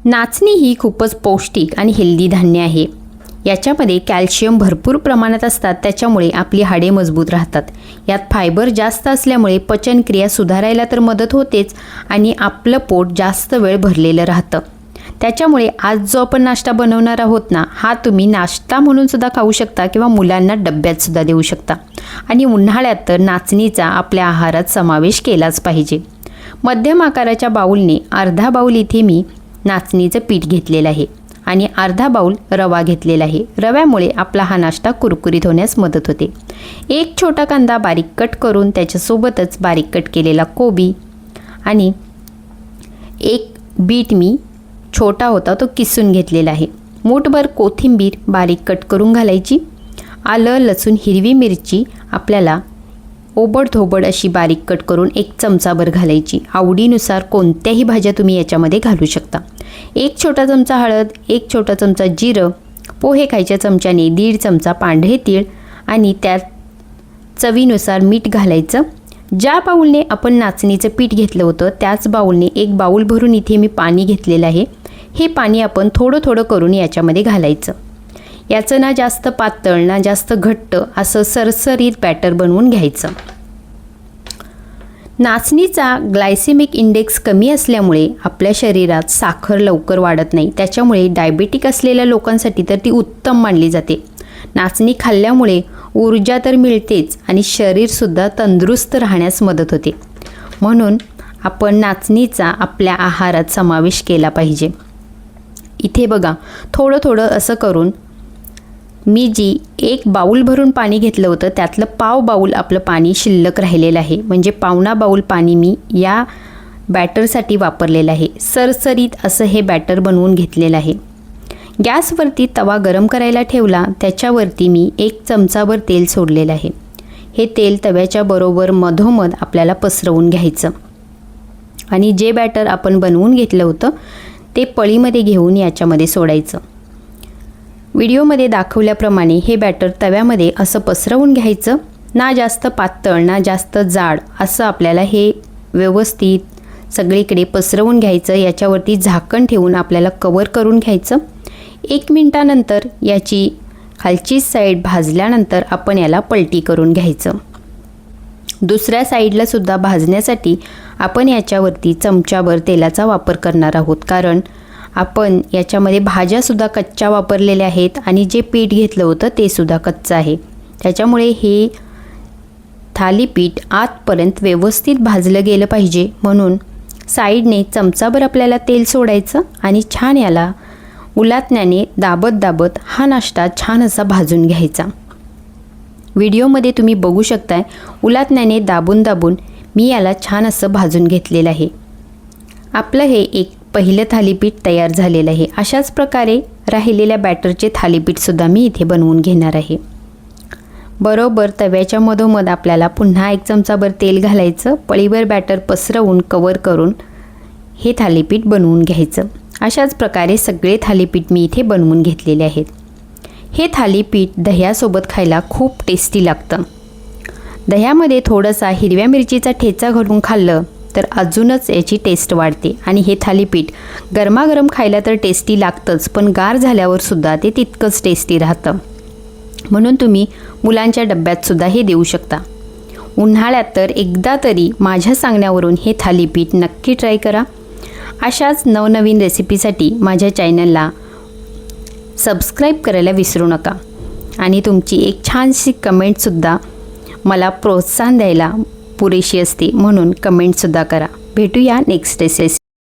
नाचणी ही खूपच पौष्टिक आणि हेल्दी धान्य आहे। याच्यामध्ये कॅल्शियम भरपूर प्रमाणात असतात, त्याच्यामुळे आपली हाडे मजबूत राहतात। यात फायबर जास्त असल्यामुळे पचनक्रिया सुधारायला तर मदत होतेच आणि आपलं पोट जास्त वेळ भरलेलं राहतं। त्याच्यामुळे आज जो आपण नाश्ता बनवणार आहोत ना, हा तुम्ही नाश्ता म्हणून सुद्धा खाऊ शकता किंवा मुलांना डब्यात सुद्धा देऊ शकता। आणि उन्हाळ्यात तर नाचणीचा आपल्या आहारात समावेश केलाच पाहिजे। मध्यम आकाराच्या बाउलने अर्धा बाउल इथे मी नाचणीचं पीठ घेतलेलं आहे आणि अर्धा बाउल रवा घेतलेला आहे। रव्यामुळे आपला हा नाश्ता कुरकुरीत होण्यास मदत होते। एक छोटा कांदा बारीक कट करून त्याच्यासोबतच बारीक कट केलेला कोबी आणि एक बीट मी छोटा होता तो किसून घेतलेला आहे। मूठभर कोथिंबीर बारीक कट करून घालायची। आलं लसूण हिरवी मिरची आपल्याला ओबडधोबड अशी बारीक कट करून एक चमचाभर घालायची। आवडीनुसार कोणत्याही भाज्या तुम्ही याच्यामध्ये घालू शकता। एक छोटा चमचा हळद, एक छोटा चमचा जिरं, पोहे खायच्या चमच्याने 1.5 चमचा पांढरे तीळ आणि त्यात चवीनुसार मीठ घालायचं। ज्या बाउलने आपण नाचणीचं पीठ घेतलं होतं त्याच बाउलने एक बाउल भरून इथे मी पाणी घेतलेलं आहे। हे पाणी आपण थोडं थोडं करून याच्यामध्ये घालायचं। याचं ना जास्त पातळ ना जास्त घट्ट असं सरसरीत बॅटर बनवून घ्यायचं। नाचणीचा ग्लायसेमिक इंडेक्स कमी असल्यामुळे आपल्या शरीरात साखर लवकर वाढत नाही, त्याच्यामुळे डायबेटिक असलेल्या लोकांसाठी तर ती उत्तम मानली जाते। नाचणी खाल्ल्यामुळे ऊर्जा तर मिळतेच आणि शरीरसुद्धा तंदुरुस्त राहण्यास मदत होते, म्हणून आपण नाचणीचा आपल्या आहारात समावेश केला पाहिजे। इथे बघा थोडं थोडं असं करून मी जी एक बाउल भरून पाणी घेतलं होतं त्यातलं पाव बाउल आपलं पाणी शिल्लक राहिलेलं आहे, म्हणजे पावणा बाउल पाणी मी या बॅटरसाठी वापरलेलं आहे। सरसरीत असं हे बॅटर बनवून घेतलेलं आहे। गॅसवरती तवा गरम करायला ठेवला, त्याच्यावरती मी 1 चमचाभर तेल सोडलेलं आहे। हे तेल तव्याच्या बरोबर मधोमध आपल्याला पसरवून घ्यायचं आणि जे बॅटर आपण बनवून घेतलं होतं ते पळीमध्ये घेऊन याच्यामध्ये सोडायचं। व्हिडिओमध्ये दाखवल्याप्रमाणे हे बॅटर तव्यामध्ये असं पसरवून घ्यायचं। ना जास्त पातळ ना जास्त जाड असं आपल्याला हे व्यवस्थित सगळीकडे पसरवून घ्यायचं। याच्यावरती झाकण ठेवून आपल्याला कवर करून घ्यायचं। 1 मिनिटानंतर याची खालची साईड भाजल्यानंतर आपण याला पलटी करून घ्यायचं। दुसऱ्या साईडला सुद्धा भाजण्यासाठी आपण याच्यावरती चमचाभर तेलाचा वापर करणार आहोत, कारण आपण याच्यामध्ये भाज्यासुद्धा कच्च्या वापरलेल्या आहेत आणि जे पीठ घेतलं होतं ते सुद्धा कच्चं आहे। त्याच्यामुळे हे थालीपीठ आतपर्यंत व्यवस्थित भाजलं गेलं पाहिजे, म्हणून साईडने चमचाभर आपल्याला तेल सोडायचं आणि छान याला उलाटण्याने दाबत दाबत हा नाश्ता छान असा भाजून घ्यायचा। व्हिडिओमध्ये तुम्ही बघू शकताय उलाटण्याने दाबून दाबून मी याला छान असं भाजून घेतलेलं आहे। आपलं हे एक पहिलं थालीपीठ तयार झालेलं आहे। अशाच प्रकारे राहिलेल्या बॅटरचे थालीपीठसुद्धा मी इथे बनवून घेणार आहे। बरोबर तव्याच्या मधोमध आपल्याला पुन्हा 1 चमचाभर तेल घालायचं, पळीवर बॅटर पसरवून कवर करून हे थालीपीठ बनवून घ्यायचं। अशाच प्रकारे सगळे थालीपीठ मी इथे बनवून घेतलेले आहेत। हे थालीपीठ दह्यासोबत खायला खूप टेस्टी लागतं। दह्यामध्ये थोडासा हिरव्या मिरचीचा ठेचा घालून खाल्लं तर अजूनच याची टेस्ट वाढते आणि हे थालीपीठ गरमागरम खायला तर टेस्टी लागतंच, पण गार झाल्यावर सुद्धा ते तितकंच टेस्टी राहतं, म्हणून तुम्ही मुलांच्या डब्यात सुद्धा हे देऊ शकता। उन्हाळ्यात तर एकदा तरी माझ्या सांगण्यावरून हे थालीपीठ नक्की ट्राय करा। अशाच नवनवीन रेसिपीसाठी माझ्या चॅनलला सबस्क्राईब करायला विसरू नका आणि तुमची एक छानशी कमेंटसुद्धा मला प्रोत्साहन द्यायला पुरेशी असते, म्हणून कमेंटसुद्धा करा। भेटूया नेक्स्ट रेसिपी।